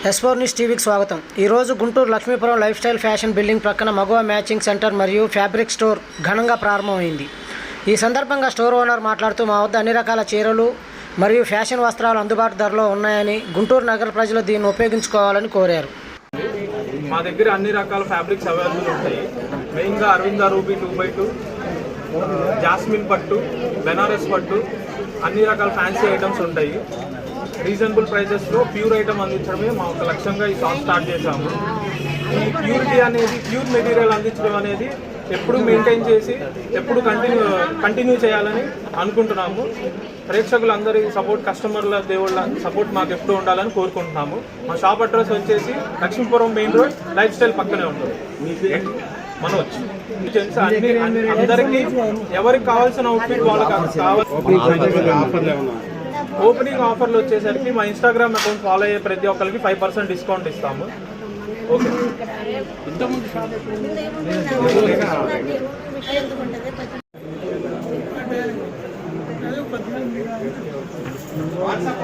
S4 news టీవీకి స్వాగతం. ఈరోజు Guntur Lakshmipuram life style fashion building ప్రక్కన మగువ మ్యాచింగ్ సెంటర్ మరియు ఫ్యాబ్రిక్ స్టోర్ ఘనంగా ప్రారంభమైంది. ఈ సందర్భంగా స్టోర్ ఓనర్ మాట్లాడుతూ మా వద్ద అన్ని రకాల చీరలు మరియు ఫ్యాషన్ వస్త్రాలు అందుబాటు ధరలో ఉన్నాయని, గుంటూరు నగర ప్రజలు దీన్ని ఉపయోగించుకోవాలని కోరారు. మా దగ్గర అన్ని రకాల ఫ్యాబ్రిక్స్ అవైలబుల్ ఉంటాయి. మెయిన్గా అరవింద రూబీ 2x2, జాస్మిన్ పట్టు, బెనారస్ పట్టు, అన్ని రకాల ఫ్యాన్సీ ఐటమ్స్ ఉంటాయి. రీజనబుల్ ప్రైజెస్లో ప్యూర్ ఐటమ్ అందించడమే మా ఒక లక్ష్యంగా ఈ షాప్ స్టార్ట్ చేశాము. ఈ ప్యూరిటీ అనేది, ప్యూర్ మెటీరియల్ అందించడం అనేది ఎప్పుడు మెయింటైన్ చేసి ఎప్పుడు కంటిన్యూ చేయాలని అనుకుంటున్నాము. ప్రేక్షకులందరి సపోర్ట్, కస్టమర్ల దేవుళ్ళ సపోర్ట్ మాకు ఎప్పుడు ఉండాలని కోరుకుంటున్నాము. మా షాప్ అడ్రస్ వచ్చేసి Lakshmipuram main road, life style పక్కనే ఉంటుంది. మనోజ్ అందరికీ ఎవరికి కావాల్సిన అవుట్ఫిట్ వాళ్ళకి కావాలి. ఓపెనింగ్ ఆఫర్లు వచ్చేసరికి మా ఇన్స్టాగ్రామ్ అకౌంట్ ఫాలో అయ్యే ప్రతి ఒక్కరికి 5% డిస్కౌంట్ ఇస్తాము. Okay, WhatsApp